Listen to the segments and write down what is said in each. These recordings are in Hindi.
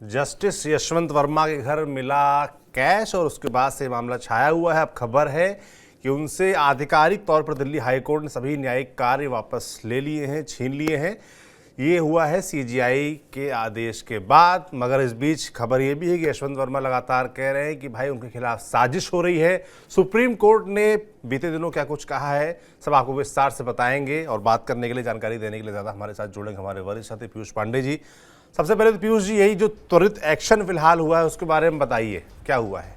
जस्टिस यशवंत वर्मा के घर मिला कैश और उसके बाद से मामला छाया हुआ है। अब खबर है कि उनसे आधिकारिक तौर पर दिल्ली हाईकोर्ट ने सभी न्यायिक कार्य वापस ले लिए हैं, छीन लिए हैं। ये हुआ है सीजीआई के आदेश के बाद। मगर इस बीच खबर ये भी है कि यशवंत वर्मा लगातार कह रहे हैं कि भाई उनके खिलाफ साजिश हो रही है। सुप्रीम कोर्ट ने बीते दिनों क्या कुछ कहा है, सब आपको विस्तार से बताएंगे। और बात करने के लिए, जानकारी देने के लिए ज़्यादा हमारे साथ जुड़ेंगे हमारे वरिष्ठ साथी पीयूष पांडे जी। सबसे पहले तो पीयूष जी, यही जो त्वरित एक्शन फिलहाल हुआ है उसके बारे में बताइए, क्या हुआ है?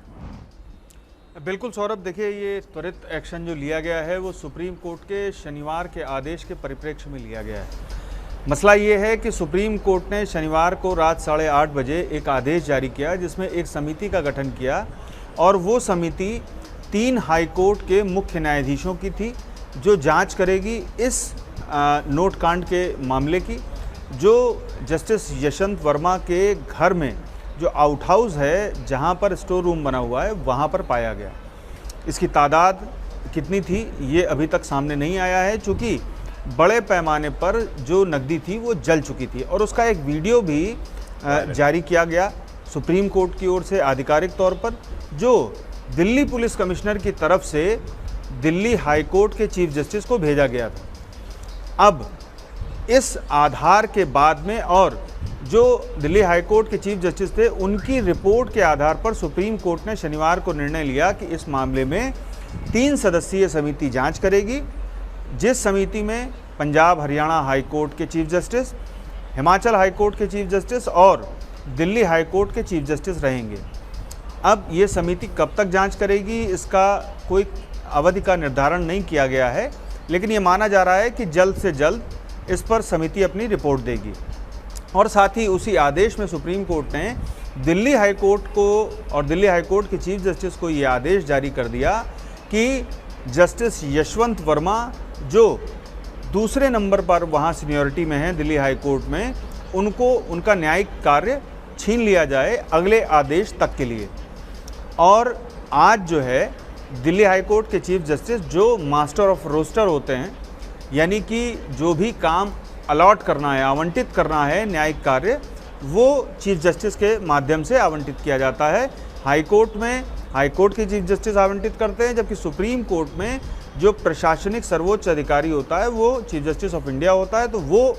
बिल्कुल सौरभ, देखिए ये त्वरित एक्शन जो लिया गया है वो सुप्रीम कोर्ट के शनिवार के आदेश के परिप्रेक्ष्य में लिया गया है। मसला ये है कि सुप्रीम कोर्ट ने शनिवार को रात 8:30 बजे एक आदेश जारी किया जिसमें एक समिति का गठन किया और वो समिति 3 हाईकोर्ट के मुख्य न्यायाधीशों की थी जो जांच करेगी इस नोट कांड के मामले की, जो जस्टिस यशवंत वर्मा के घर में जो आउट हाउस है जहां पर स्टोर रूम बना हुआ है वहां पर पाया गया। इसकी तादाद कितनी थी ये अभी तक सामने नहीं आया है, चूँकि बड़े पैमाने पर जो नकदी थी वो जल चुकी थी और उसका एक वीडियो भी जारी किया गया सुप्रीम कोर्ट की ओर से आधिकारिक तौर पर, जो दिल्ली पुलिस कमिश्नर की तरफ से दिल्ली हाई कोर्ट के चीफ जस्टिस को भेजा गया था। अब इस आधार के बाद में और जो दिल्ली हाई कोर्ट के चीफ जस्टिस थे उनकी रिपोर्ट के आधार पर सुप्रीम कोर्ट ने शनिवार को निर्णय लिया कि इस मामले में 3 सदस्यीय समिति जांच करेगी, जिस समिति में पंजाब हरियाणा हाई कोर्ट के chief justice, Himachal high court के चीफ जस्टिस और दिल्ली हाई कोर्ट के चीफ जस्टिस रहेंगे। अब ये समिति कब तक जांच करेगी इसका कोई अवधि का निर्धारण नहीं किया गया है, लेकिन ये माना जा रहा है कि जल्द से जल्द इस पर समिति अपनी रिपोर्ट देगी। और साथ ही उसी आदेश में सुप्रीम कोर्ट ने दिल्ली हाई कोर्ट को और दिल्ली हाई कोर्ट के चीफ जस्टिस को ये आदेश जारी कर दिया कि जस्टिस यशवंत वर्मा जो दूसरे नंबर पर वहाँ सीनियरिटी में हैं दिल्ली हाई कोर्ट में, उनको उनका न्यायिक कार्य छीन लिया जाए अगले आदेश तक के लिए। और आज जो है दिल्ली हाई कोर्ट के चीफ जस्टिस जो मास्टर ऑफ रोस्टर होते हैं, यानी कि जो भी काम अलॉट करना है, आवंटित करना है न्यायिक कार्य, वो चीफ जस्टिस के माध्यम से आवंटित किया जाता है। हाई कोर्ट में हाई कोर्ट के चीफ जस्टिस आवंटित करते हैं, जबकि सुप्रीम कोर्ट में जो प्रशासनिक सर्वोच्च अधिकारी होता है वो चीफ जस्टिस ऑफ इंडिया होता है, तो वो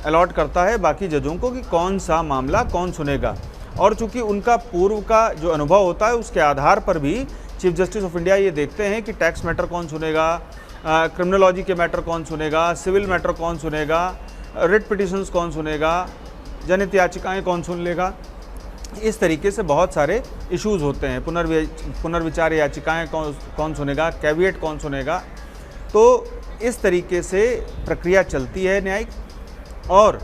अलॉट करता है बाकी जजों को कि कौन सा मामला कौन सुनेगा। और चूंकि उनका पूर्व का जो अनुभव होता है उसके आधार पर भी चीफ जस्टिस ऑफ इंडिया ये देखते हैं कि टैक्स मैटर कौन सुनेगा, क्रिमिनोलॉजी के मैटर कौन सुनेगा, सिविल मैटर कौन सुनेगा, रिट पिटिशंस कौन सुनेगा, जनहित याचिकाएँ कौन सुन लेगा। इस तरीके से बहुत सारे इश्यूज़ होते हैं। पुनर्विचार याचिकाएँ कौन सुनेगा, कैविएट कौन सुनेगा। तो इस तरीके से प्रक्रिया चलती है न्यायिक, और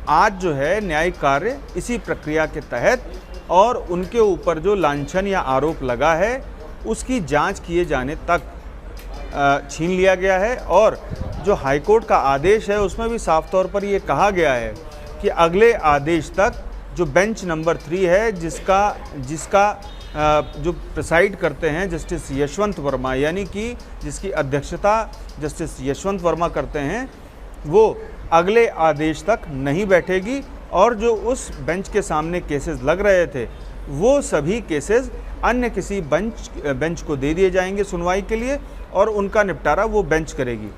आज जो है न्यायिक कार्य इसी प्रक्रिया के तहत और उनके ऊपर जो लांछन या आरोप लगा है उसकी जांच किए जाने तक छीन लिया गया है। और जो हाईकोर्ट का आदेश है उसमें भी साफ तौर पर ये कहा गया है कि अगले आदेश तक जो बेंच नंबर 3 है जिसका जो प्रिसाइड करते हैं जस्टिस यशवंत वर्मा, यानी कि जिसकी अध्यक्षता जस्टिस यशवंत वर्मा करते हैं, वो अगले आदेश तक नहीं बैठेगी। और जो उस बेंच के सामने केसेस लग रहे थे वो सभी केसेस अन्य किसी बेंच को दे दिए जाएंगे सुनवाई के लिए और उनका निपटारा वो बेंच करेगी।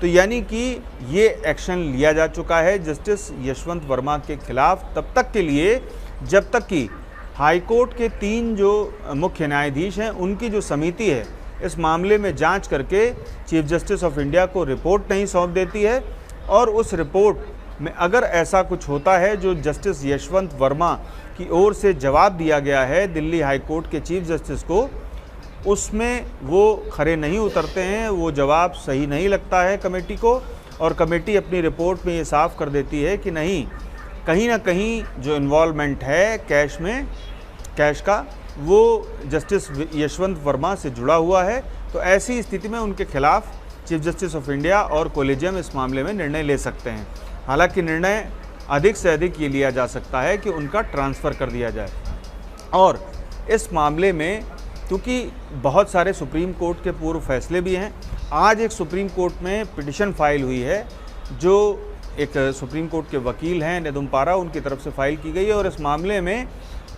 तो यानी कि ये एक्शन लिया जा चुका है जस्टिस यशवंत वर्मा के खिलाफ तब तक के लिए जब तक कि हाईकोर्ट के 3 जो मुख्य न्यायाधीश हैं उनकी जो समिति है इस मामले में जांच करके चीफ जस्टिस ऑफ इंडिया को रिपोर्ट नहीं सौंप देती है। और उस रिपोर्ट में अगर ऐसा कुछ होता है जो जस्टिस यशवंत वर्मा की ओर से जवाब दिया गया है दिल्ली हाई कोर्ट के चीफ जस्टिस को, उसमें वो खरे नहीं उतरते हैं, वो जवाब सही नहीं लगता है कमेटी को, और कमेटी अपनी रिपोर्ट में ये साफ कर देती है कि नहीं, कहीं ना कहीं जो इन्वॉल्वमेंट है कैश का वो जस्टिस यशवंत वर्मा से जुड़ा हुआ है। तो ऐसी स्थिति में उनके खिलाफ चीफ जस्टिस ऑफ इंडिया और कोलेजियम इस मामले में निर्णय ले सकते हैं। हालांकि निर्णय अधिक से अधिक ये लिया जा सकता है कि उनका ट्रांसफ़र कर दिया जाए। और इस मामले में क्योंकि बहुत सारे सुप्रीम कोर्ट के पूर्व फैसले भी हैं, आज एक सुप्रीम कोर्ट में पिटिशन फाइल हुई है जो एक सुप्रीम कोर्ट के वकील हैं नेदुम्पारा, उनकी तरफ से फाइल की गई है और इस मामले में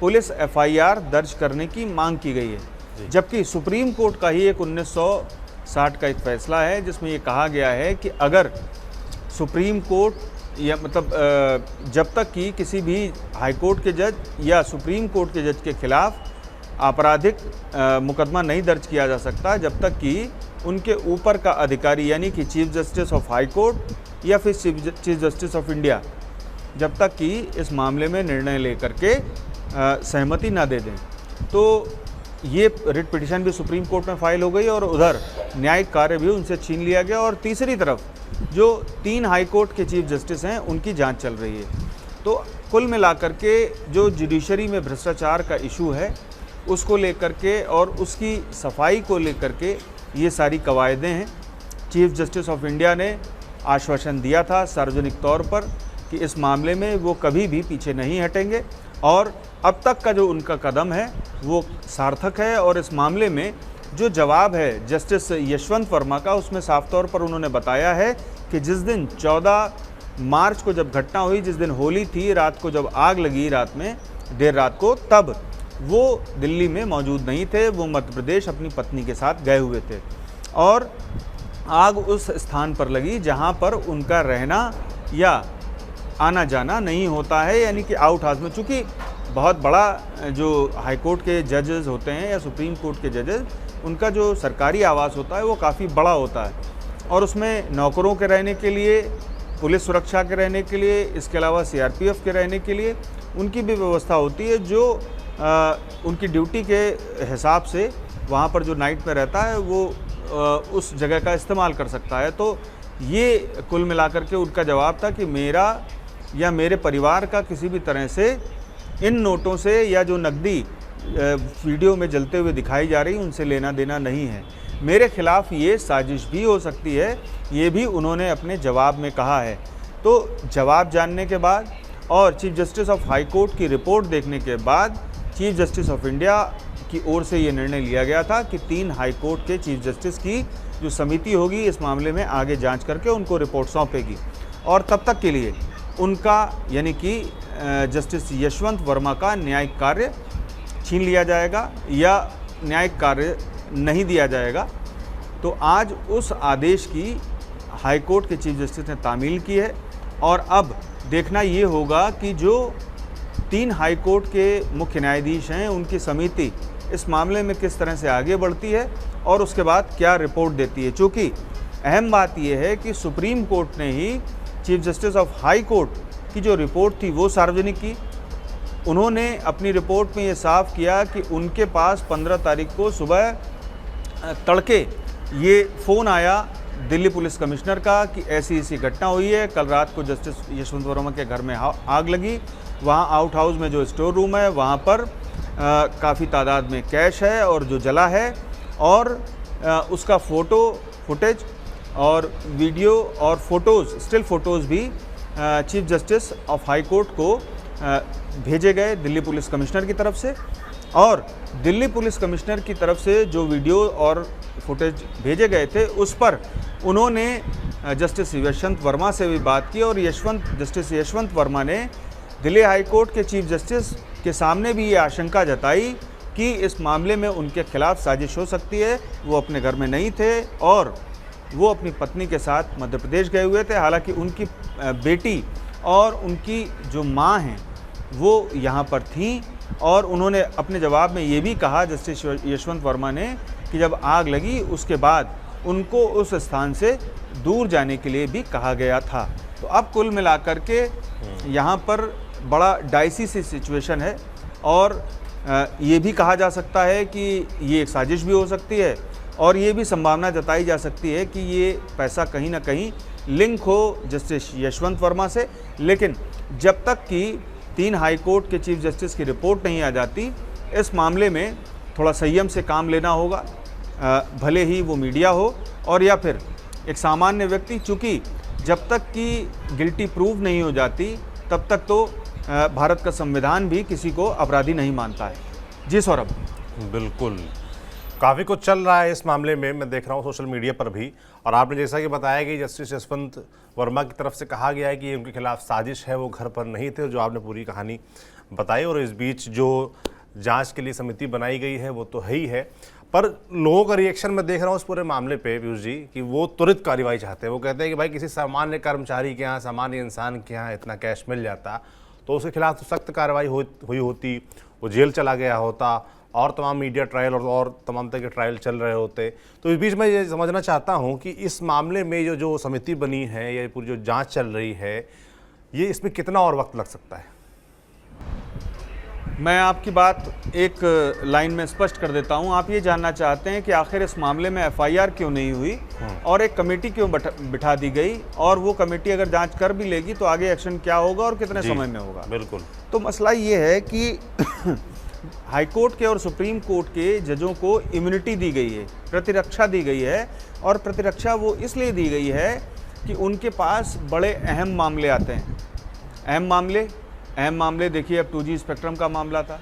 पुलिस एफआईआर दर्ज करने की मांग की गई है। जबकि सुप्रीम कोर्ट का ही एक 1960 का एक फैसला है जिसमें ये कहा गया है कि अगर सुप्रीम कोर्ट या मतलब जब तक कि किसी भी हाई कोर्ट के जज या सुप्रीम कोर्ट के जज के खिलाफ आपराधिक मुकदमा नहीं दर्ज किया जा सकता जब तक कि उनके ऊपर का अधिकारी यानी कि chief justice of high court या फिर चीफ जस्टिस ऑफ इंडिया जब तक कि इस मामले में निर्णय लेकर के सहमति ना दे दें। तो ये रिट पिटीशन भी सुप्रीम कोर्ट में फाइल हो गई और उधर न्यायिक कार्य भी उनसे छीन लिया गया और तीसरी तरफ जो 3 हाई कोर्ट के चीफ जस्टिस हैं उनकी जांच चल रही है। तो कुल मिलाकर के जो जुडिशरी में भ्रष्टाचार का इशू है उसको लेकर के और उसकी सफाई को लेकर के ये सारी कवायदें हैं। चीफ जस्टिस ऑफ इंडिया ने आश्वासन दिया था सार्वजनिक तौर पर कि इस मामले में वो कभी भी पीछे नहीं हटेंगे और अब तक का जो उनका कदम है वो सार्थक है। और इस मामले में जो जवाब है जस्टिस यशवंत वर्मा का उसमें साफ तौर पर उन्होंने बताया है कि जिस दिन 14 मार्च को जब घटना हुई, जिस दिन होली थी, रात को जब आग लगी रात में देर रात को, तब वो दिल्ली में मौजूद नहीं थे, वो मध्य प्रदेश अपनी पत्नी के साथ गए हुए थे और आग उस स्थान पर लगी जहां पर उनका रहना या आना जाना नहीं होता है, यानी कि आउट हाउस में। चूँकि बहुत बड़ा जो हाई कोर्ट के जजेस होते हैं या सुप्रीम कोर्ट के जजेस, उनका जो सरकारी आवास होता है वो काफ़ी बड़ा होता है और उसमें नौकरों के रहने के लिए, पुलिस सुरक्षा के रहने के लिए, इसके अलावा सीआरपीएफ के रहने के लिए उनकी भी व्यवस्था होती है जो उनकी ड्यूटी के हिसाब से वहाँ पर जो नाइट में रहता है वो उस जगह का इस्तेमाल कर सकता है। तो ये कुल मिलाकर के उनका जवाब था कि मेरा या मेरे परिवार का किसी भी तरह से इन नोटों से या जो नकदी वीडियो में जलते हुए दिखाई जा रही उनसे लेना देना नहीं है। मेरे खिलाफ ये साजिश भी हो सकती है, ये भी उन्होंने अपने जवाब में कहा है। तो जवाब जानने के बाद और chief justice of high court की रिपोर्ट देखने के बाद चीफ जस्टिस ऑफ इंडिया की ओर से ये निर्णय लिया गया था कि 3 हाई कोर्ट के चीफ जस्टिस की जो समिति होगी इस मामले में आगे जांच करके उनको रिपोर्ट सौंपेगी और तब तक के लिए उनका यानी कि जस्टिस यशवंत वर्मा का न्यायिक कार्य छीन लिया जाएगा या न्यायिक कार्य नहीं दिया जाएगा। तो आज उस आदेश की हाई कोर्ट के चीफ जस्टिस ने तामील की है और अब देखना ये होगा कि जो 3 हाई कोर्ट के मुख्य न्यायाधीश हैं उनकी समिति इस मामले में किस तरह से आगे बढ़ती है और उसके बाद क्या रिपोर्ट देती है। चूँकि अहम बात यह है कि सुप्रीम कोर्ट ने ही chief justice of high court की जो रिपोर्ट थी वो सार्वजनिक की। उन्होंने अपनी रिपोर्ट में ये साफ किया कि उनके पास 15 तारीख को सुबह तड़के ये फ़ोन आया दिल्ली पुलिस कमिश्नर का कि ऐसी ऐसी घटना हुई है, कल रात को जस्टिस यशवंत वर्मा के घर में आग लगी, वहाँ आउट हाउस में जो स्टोर रूम है वहाँ पर काफ़ी तादाद में कैश है और जो जला है और उसका फुटेज और वीडियो और फोटोज़, स्टिल फ़ोटोज़ भी chief justice of high court को भेजे गए दिल्ली पुलिस कमिश्नर की तरफ से। और दिल्ली पुलिस कमिश्नर की तरफ से जो वीडियो और फुटेज भेजे गए थे उस पर उन्होंने जस्टिस यशवंत वर्मा से भी बात की और जस्टिस यशवंत वर्मा ने दिल्ली हाई कोर्ट के चीफ जस्टिस के सामने भी ये आशंका जताई कि इस मामले में उनके खिलाफ साजिश हो सकती है। वो अपने घर में नहीं थे और वो अपनी पत्नी के साथ मध्य प्रदेश गए हुए थे। हालांकि उनकी बेटी और उनकी जो माँ हैं वो यहाँ पर थीं और उन्होंने अपने जवाब में ये भी कहा जस्टिस यशवंत वर्मा ने कि जब आग लगी उसके बाद उनको उस स्थान से दूर जाने के लिए भी कहा गया था। तो अब कुल मिलाकर के यहाँ पर बड़ा डाइसी सी सिचुएशन है और ये भी कहा जा सकता है कि ये एक साजिश भी हो सकती है और ये भी संभावना जताई जा सकती है कि ये पैसा कहीं ना कहीं लिंक हो जस्टिस यशवंत वर्मा से। लेकिन जब तक कि 3 हाई कोर्ट के चीफ जस्टिस की रिपोर्ट नहीं आ जाती इस मामले में थोड़ा संयम से काम लेना होगा, भले ही वो मीडिया हो और या फिर एक सामान्य व्यक्ति। चूँकि जब तक कि गिल्टी प्रूव नहीं हो जाती तब तक तो भारत का संविधान भी किसी को अपराधी नहीं मानता है। जी सौरभ। बिल्कुल। काफ़ी कुछ चल रहा है इस मामले में, मैं देख रहा हूँ सोशल मीडिया पर भी। और आपने जैसा कि बताया कि जस्टिस यशवंत वर्मा की तरफ से कहा गया है कि उनके खिलाफ साजिश है, वो घर पर नहीं थे, जो आपने पूरी कहानी बताई। और इस बीच जो जांच के लिए समिति बनाई गई है वो तो है ही है, पर लोगों का रिएक्शन मैं देख रहा हूँ इस पूरे मामले पे पीयूष जी कि वो त्वरित कार्रवाई चाहते हैं। वो कहते हैं कि भाई किसी सामान्य कर्मचारी के यहाँ, सामान्य इंसान के यहाँ इतना कैश मिल जाता तो उसके खिलाफ तो सख्त कार्रवाई हुई होती, वो जेल चला गया होता और तमाम मीडिया ट्रायल और तमाम तरह के ट्रायल चल रहे होते। तो इस बीच मैं ये समझना चाहता हूँ कि इस मामले में जो समिति बनी है, ये पूरी जो जांच चल रही है, ये इसमें कितना और वक्त लग सकता है? मैं आपकी बात एक लाइन में स्पष्ट कर देता हूं। आप ये जानना चाहते हैं कि आखिर इस मामले में एफआईआर क्यों नहीं हुई और एक कमेटी क्यों बिठा दी गई, और वो कमेटी अगर जांच कर भी लेगी तो आगे एक्शन क्या होगा और कितने समय में होगा। बिल्कुल। तो मसला ये है कि हाईकोर्ट के और सुप्रीम कोर्ट के जजों को इम्यूनिटी दी गई है, प्रतिरक्षा दी गई है। और प्रतिरक्षा वो इसलिए दी गई है कि उनके पास बड़े अहम मामले आते हैं। अहम मामले देखिए, अब 2G स्पेक्ट्रम का मामला था।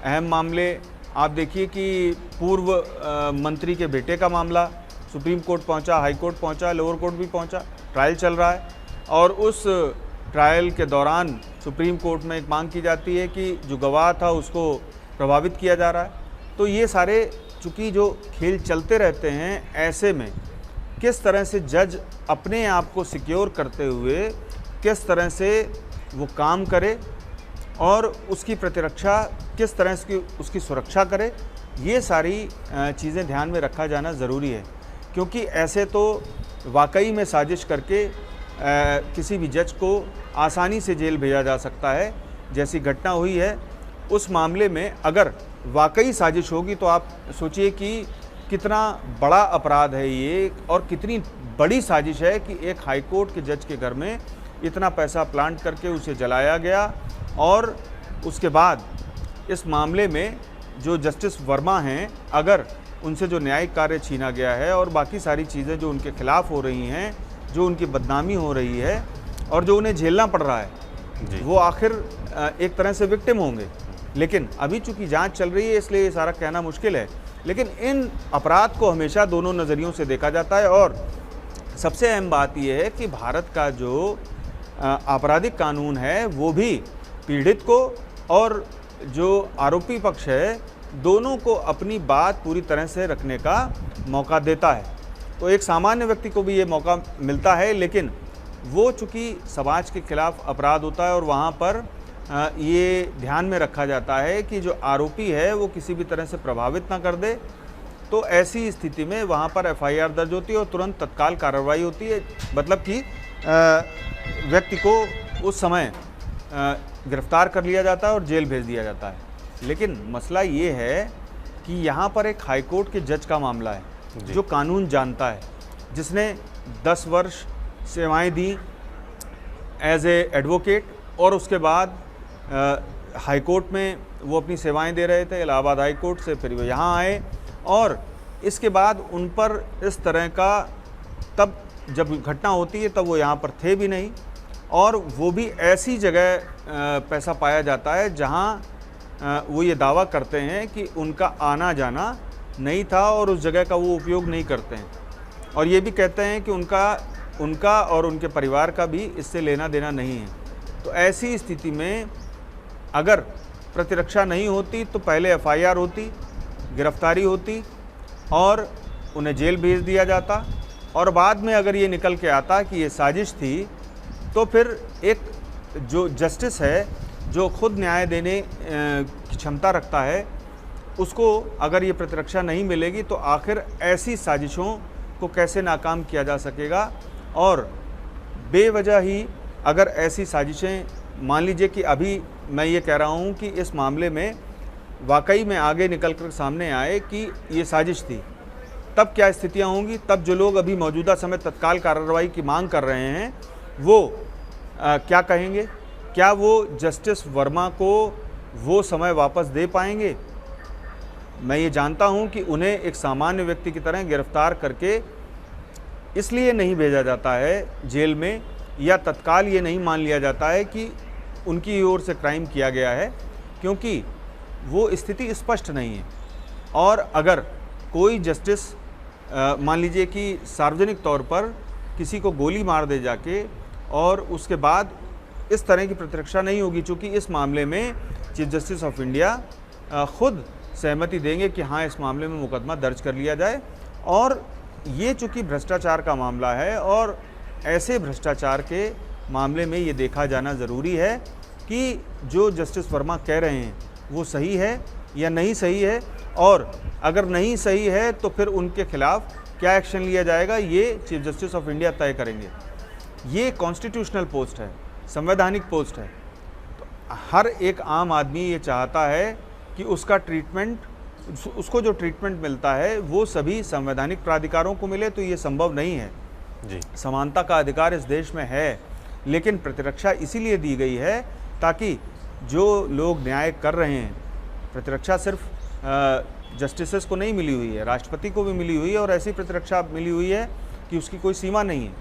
अहम मामले आप देखिए कि पूर्व मंत्री के बेटे का मामला सुप्रीम कोर्ट पहुंचा, हाई कोर्ट पहुंचा, लोअर कोर्ट भी पहुंचा, ट्रायल चल रहा है। और उस ट्रायल के दौरान सुप्रीम कोर्ट में एक मांग की जाती है कि जो गवाह था उसको प्रभावित किया जा रहा है। तो ये सारे चूँकि जो खेल चलते रहते हैं, ऐसे में किस तरह से जज अपने आप को सिक्योर करते हुए किस तरह से वो काम करे और उसकी प्रतिरक्षा किस तरह से उसकी सुरक्षा करे, ये सारी चीज़ें ध्यान में रखा जाना ज़रूरी है। क्योंकि ऐसे तो वाकई में साजिश करके किसी भी जज को आसानी से जेल भेजा जा सकता है, जैसी घटना हुई है। उस मामले में अगर वाकई साजिश होगी तो आप सोचिए कि कितना बड़ा अपराध है ये, और कितनी बड़ी साजिश है कि एक हाई कोर्ट के जज के घर में इतना पैसा प्लांट करके उसे जलाया गया। और उसके बाद इस मामले में जो जस्टिस वर्मा हैं, अगर उनसे जो न्यायिक कार्य छीना गया है और बाकी सारी चीज़ें जो उनके खिलाफ हो रही हैं, जो उनकी बदनामी हो रही है और जो उन्हें झेलना पड़ रहा है, वो आखिर एक तरह से विक्टिम होंगे। लेकिन अभी चूंकि जांच चल रही है इसलिए ये सारा कहना मुश्किल है। लेकिन इन अपराध को हमेशा दोनों नज़रियों से देखा जाता है। और सबसे अहम बात यह है कि भारत का जो आपराधिक कानून है वो भी पीड़ित को और जो आरोपी पक्ष है, दोनों को अपनी बात पूरी तरह से रखने का मौका देता है। तो एक सामान्य व्यक्ति को भी ये मौका मिलता है, लेकिन वो चूँकि समाज के खिलाफ अपराध होता है और वहाँ पर ये ध्यान में रखा जाता है कि जो आरोपी है वो किसी भी तरह से प्रभावित ना कर दे। तो ऐसी स्थिति में वहाँ पर एफआईआर दर्ज होती है और तुरंत तत्काल कार्रवाई होती है, मतलब कि व्यक्ति को उस समय गिरफ्तार कर लिया जाता है और जेल भेज दिया जाता है। लेकिन मसला ये है कि यहाँ पर एक हाई कोर्ट के जज का मामला है जो कानून जानता है, जिसने 10 वर्ष सेवाएं दी एज ए एडवोकेट, और उसके बाद हाई कोर्ट में वो अपनी सेवाएं दे रहे थे, इलाहाबाद हाई कोर्ट से फिर वो यहाँ आए। और इसके बाद उन पर इस तरह का, तब जब घटना होती है तब वो यहाँ पर थे भी नहीं, और वो भी ऐसी जगह पैसा पाया जाता है जहाँ वो ये दावा करते हैं कि उनका आना जाना नहीं था और उस जगह का वो उपयोग नहीं करते हैं। और ये भी कहते हैं कि उनका और उनके परिवार का भी इससे लेना देना नहीं है। तो ऐसी स्थिति में अगर प्रतिरक्षा नहीं होती तो पहले एफआईआर होती, गिरफ्तारी होती और उन्हें जेल भेज दिया जाता, और बाद में अगर ये निकल के आता कि ये साजिश थी, तो फिर एक जो जस्टिस है जो खुद न्याय देने की क्षमता रखता है, उसको अगर ये प्रतिरक्षा नहीं मिलेगी तो आखिर ऐसी साजिशों को कैसे नाकाम किया जा सकेगा। और बेवजह ही अगर ऐसी साजिशें, मान लीजिए कि अभी मैं ये कह रहा हूँ कि इस मामले में वाकई में आगे निकल कर सामने आए कि ये साजिश थी, तब क्या स्थितियाँ होंगी? तब जो लोग अभी मौजूदा समय तत्काल कार्रवाई की मांग कर रहे हैं वो क्या कहेंगे? क्या वो जस्टिस वर्मा को वो समय वापस दे पाएंगे? मैं ये जानता हूँ कि उन्हें एक सामान्य व्यक्ति की तरह गिरफ्तार करके इसलिए नहीं भेजा जाता है जेल में, या तत्काल ये नहीं मान लिया जाता है कि उनकी ओर से क्राइम किया गया है, क्योंकि वो स्थिति स्पष्ट नहीं है। और अगर कोई जस्टिस मान लीजिए कि सार्वजनिक तौर पर किसी को गोली मार दे जाके और उसके बाद इस तरह की प्रतिरक्षा नहीं होगी, चूँकि इस मामले में चीफ जस्टिस ऑफ इंडिया खुद सहमति देंगे कि हाँ इस मामले में मुकदमा दर्ज कर लिया जाए। और ये चूँकि भ्रष्टाचार का मामला है और ऐसे भ्रष्टाचार के मामले में ये देखा जाना ज़रूरी है कि जो जस्टिस वर्मा कह रहे हैं वो सही है या नहीं सही है, और अगर नहीं सही है तो फिर उनके खिलाफ क्या एक्शन लिया जाएगा ये चीफ जस्टिस ऑफ इंडिया तय करेंगे। ये कॉन्स्टिट्यूशनल पोस्ट है, संवैधानिक पोस्ट है, तो हर एक आम आदमी ये चाहता है कि उसका ट्रीटमेंट, उसको जो ट्रीटमेंट मिलता है वो सभी संवैधानिक प्राधिकारों को मिले। तो ये संभव नहीं है जी। समानता का अधिकार इस देश में है, लेकिन प्रतिरक्षा इसीलिए दी गई है ताकि जो लोग न्याय कर रहे हैं, प्रतिरक्षा सिर्फ जस्टिसेस को नहीं मिली हुई है, राष्ट्रपति को भी मिली हुई है और ऐसी प्रतिरक्षा मिली हुई है कि उसकी कोई सीमा नहीं है।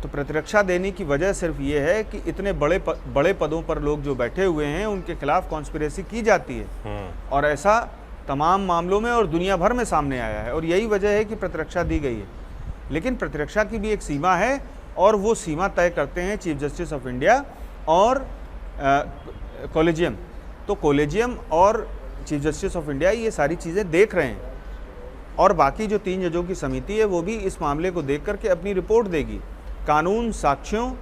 तो प्रतिरक्षा देने की वजह सिर्फ ये है कि इतने बड़े पदों पर लोग जो बैठे हुए हैं उनके खिलाफ कॉन्स्पिरेसी की जाती है, और ऐसा तमाम मामलों में और दुनिया भर में सामने आया है, और यही वजह है कि प्रतिरक्षा दी गई है। लेकिन प्रतिरक्षा की भी एक सीमा है और वो सीमा तय करते हैं चीफ जस्टिस ऑफ इंडिया और कॉलेजियम। तो कॉलेजियम और चीफ जस्टिस ऑफ इंडिया ये सारी चीज़ें देख रहे हैं, और बाकी जो 3 जजों की समिति है वो भी इस मामले को देख करके अपनी रिपोर्ट देगी। कानून साक्ष्यों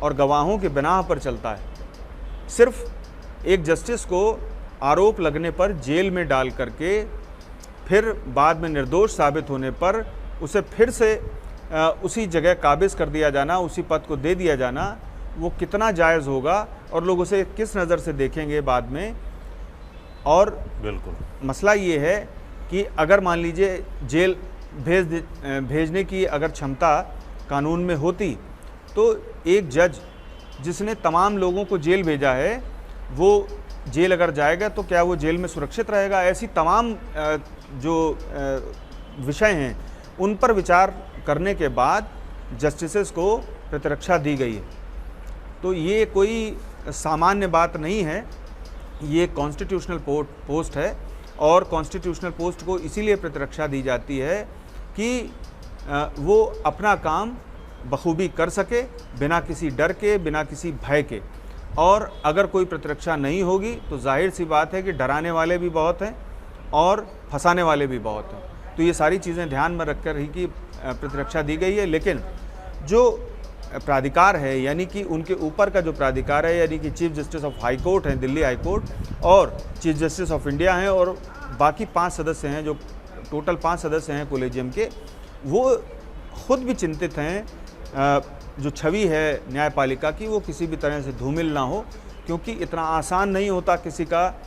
और गवाहों के बिना पर चलता है। सिर्फ एक जस्टिस को आरोप लगने पर जेल में डाल करके फिर बाद में निर्दोष साबित होने पर उसे फिर से उसी जगह काबिज कर दिया जाना, उसी पद को दे दिया जाना, वो कितना जायज़ होगा और लोग उसे किस नज़र से देखेंगे बाद में। और बिल्कुल मसला ये है कि अगर मान लीजिए जेल भेजने की अगर क्षमता कानून में होती तो एक जज जिसने तमाम लोगों को जेल भेजा है वो जेल अगर जाएगा तो क्या वो जेल में सुरक्षित रहेगा? ऐसी तमाम जो विषय हैं उन पर विचार करने के बाद जस्टिसेस को प्रतिरक्षा दी गई है। तो ये कोई सामान्य बात नहीं है, ये कॉन्स्टिट्यूशनल पोस्ट है, और कॉन्स्टिट्यूशनल पोस्ट को इसीलिए प्रतिरक्षा दी जाती है कि वो अपना काम बखूबी कर सके बिना किसी डर के, बिना किसी भय के। और अगर कोई प्रतिरक्षा नहीं होगी तो जाहिर सी बात है कि डराने वाले भी बहुत हैं और फंसाने वाले भी बहुत हैं। तो ये सारी चीज़ें ध्यान में रखकर ही कि प्रतिरक्षा दी गई है। लेकिन जो प्राधिकार है, यानी कि उनके ऊपर का जो प्राधिकार है, यानी कि chief justice of high court हैं, दिल्ली हाई कोर्ट, और चीफ जस्टिस ऑफ इंडिया हैं, और बाकी 5 सदस्य हैं, जो टोटल 5 सदस्य हैं कोलेजियम के, वो खुद भी चिंतित हैं जो छवि है न्यायपालिका की वो किसी भी तरह से धूमिल ना हो, क्योंकि इतना आसान नहीं होता किसी का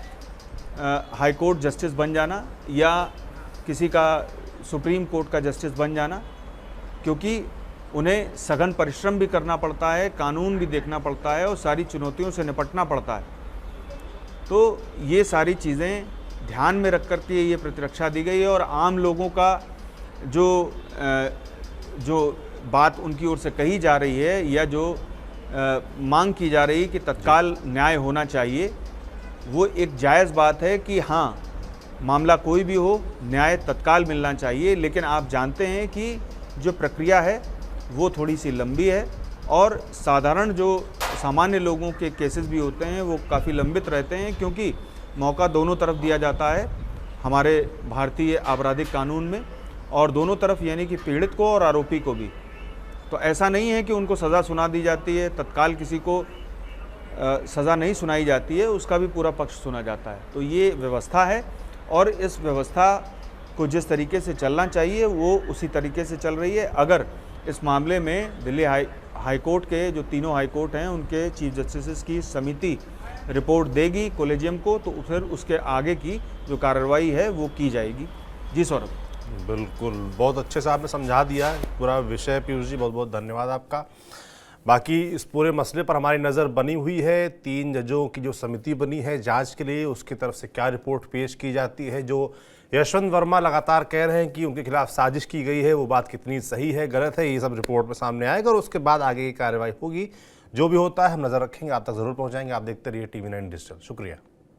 हाई कोर्ट जस्टिस बन जाना या किसी का सुप्रीम कोर्ट का जस्टिस बन जाना, क्योंकि उन्हें सघन परिश्रम भी करना पड़ता है, कानून भी देखना पड़ता है और सारी चुनौतियों से निपटना पड़ता है। तो ये सारी चीज़ें ध्यान में रख कर के ये प्रतिरक्षा दी गई है, और आम लोगों का जो बात उनकी ओर से कही जा रही है या जो मांग की जा रही है कि तत्काल न्याय होना चाहिए, वो एक जायज़ बात है कि हाँ मामला कोई भी हो न्याय तत्काल मिलना चाहिए। लेकिन आप जानते हैं कि जो प्रक्रिया है वो थोड़ी सी लंबी है, और साधारण जो सामान्य लोगों के केसेस भी होते हैं वो काफ़ी लंबित रहते हैं, क्योंकि मौका दोनों तरफ दिया जाता है हमारे भारतीय आपराधिक कानून में, और दोनों तरफ यानी कि पीड़ित को और आरोपी को भी। तो ऐसा नहीं है कि उनको सज़ा सुना दी जाती है, तत्काल किसी को सज़ा नहीं सुनाई जाती है, उसका भी पूरा पक्ष सुना जाता है। तो ये व्यवस्था है, और इस व्यवस्था को जिस तरीके से चलना चाहिए वो उसी तरीके से चल रही है। अगर इस मामले में दिल्ली हाई कोर्ट के जो तीनों हाई कोर्ट हैं उनके चीफ जस्टिस की समिति रिपोर्ट देगी कोलेजियम को, तो फिर उसके आगे की जो कार्रवाई है वो की जाएगी। जी सौरभ। बिल्कुल, बहुत अच्छे से आपने समझा दिया पूरा विषय। पीयूष जी बहुत बहुत धन्यवाद आपका। बाकी इस पूरे मसले पर हमारी नज़र बनी हुई है, 3 जजों की जो समिति बनी है जांच के लिए, उसकी तरफ से क्या रिपोर्ट पेश की जाती है। जो यशवंत वर्मा लगातार कह रहे हैं कि उनके खिलाफ साजिश की गई है, वो बात कितनी सही है गलत है, ये सब रिपोर्ट में सामने आएगा, और उसके बाद आगे की कार्रवाई होगी। जो भी होता है हम नज़र रखेंगे, आप तक ज़रूर पहुँचाएंगे। आप देखते रहिए TV9 डिजिटल। शुक्रिया।